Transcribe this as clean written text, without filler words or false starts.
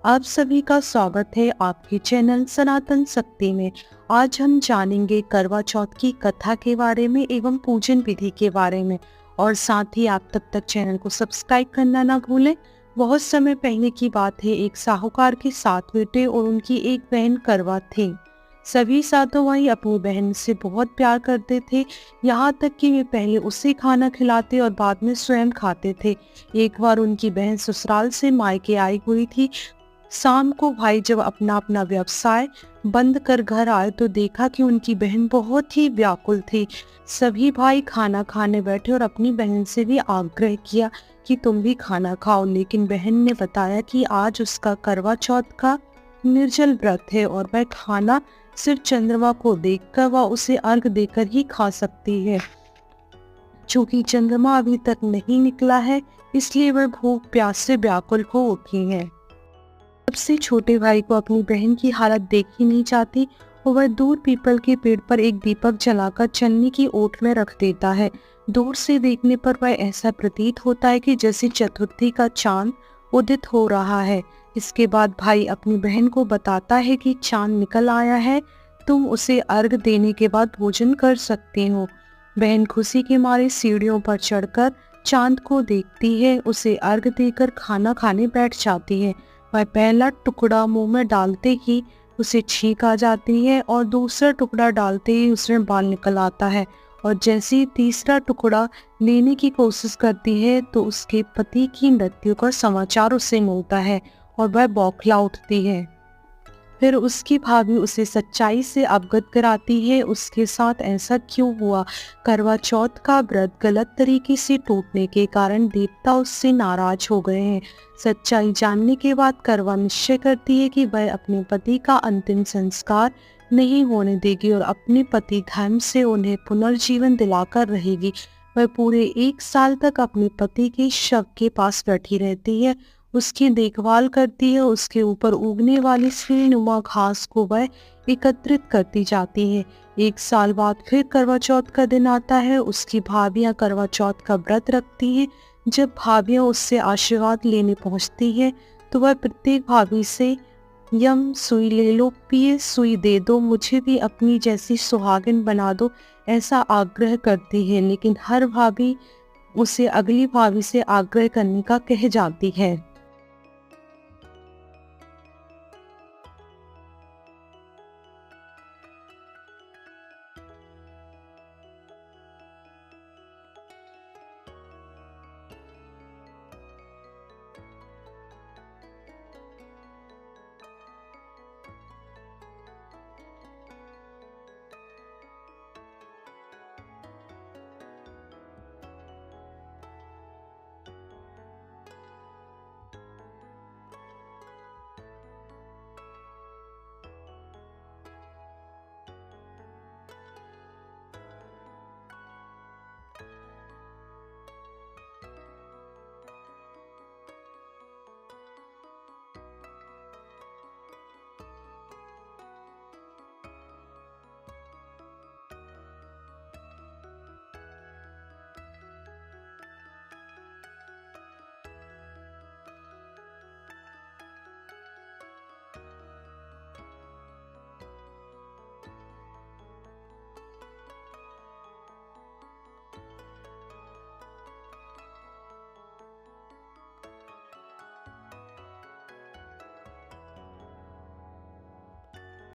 आप सभी का स्वागत है आपके चैनल सनातन शक्ति में। आज हम जानेंगे करवा चौथ की कथा के बारे में एवं पूजन विधि के बारे में। और साथ ही आप तब तक चैनल को सब्सक्राइब करना ना भूलें। बहुत समय पहले की बात है, एक साहूकार के 7 बेटे और उनकी एक बहन करवा थी। सभी सातों भाई अपनी बहन से बहुत प्यार करते थे, यहाँ तक कि वे पहले उसे खाना खिलाते और बाद में स्वयं खाते थे। एक बार उनकी बहन ससुराल से मायके आई हुई थी। शाम को भाई जब अपना अपना व्यवसाय बंद कर घर आए तो देखा कि उनकी बहन बहुत ही व्याकुल थी। सभी भाई खाना खाने बैठे और अपनी बहन से भी आग्रह किया कि तुम भी खाना खाओ, लेकिन बहन ने बताया कि आज उसका करवा चौथ का निर्जल व्रत है और वह खाना सिर्फ चंद्रमा को देखकर व उसे अर्घ देकर ही खा सकती है। चूंकि चंद्रमा अभी तक नहीं निकला है, इसलिए वह भूख प्यास से व्याकुल हो उठी है। सबसे छोटे भाई को अपनी बहन की हालत देखी नहीं जाती और वह दूर पीपल के पेड़ पर एक दीपक जलाकर चन्नी की ओट में रख देता है। दूर से देखने पर वह ऐसा प्रतीत होता है कि जैसे चतुर्थी का चांद उदित हो रहा है। इसके बाद भाई अपनी बहन को बताता है कि चांद निकल आया है, तुम उसे अर्घ देने के बाद भोजन कर सकती हो। बहन खुशी के मारे सीढ़ियों पर चढ़कर चांद को देखती है, उसे अर्घ देकर खाना खाने बैठ जाती है। वह पहला टुकड़ा मुंह में डालते ही उसे छींक आ जाती है और दूसरा टुकड़ा डालते ही उसमें बाल निकल आता है। और जैसे ही तीसरा टुकड़ा लेने की कोशिश करती है तो उसके पति की मृत्यु का समाचार उसे मिलता है और वह बौखला उठती है। फिर उसकी भाभी उसे सच्चाई से अवगत कराती है, उसके साथ ऐसा क्यों हुआ। करवा चौथ का व्रत गलत तरीके से टूटने के कारण देवता उससे नाराज हो गए हैं। सच्चाई जानने के बाद करवा निश्चय करती है कि वह अपने पति का अंतिम संस्कार नहीं होने देगी और अपने पति धर्म से उन्हें पुनर्जीवन दिलाकर रहेगी। वह पूरे 1 साल तक अपने पति के शव के पास बैठी रहती है, उसकी देखभाल करती है, उसके ऊपर उगने वाली सीढ़ीनुमा घास को वह एकत्रित करती जाती है। 1 साल बाद फिर करवा चौथ का दिन आता है। उसकी भाभियां करवा चौथ का व्रत रखती हैं। जब भाभियां उससे आशीर्वाद लेने पहुंचती है तो वह प्रत्येक भाभी से यम सुई ले लो, पिए सुई दे दो, मुझे भी अपनी जैसी सुहागिन बना दो, ऐसा आग्रह करती है। लेकिन हर भाभी उसे अगली भाभी से आग्रह करने का कह जाती है।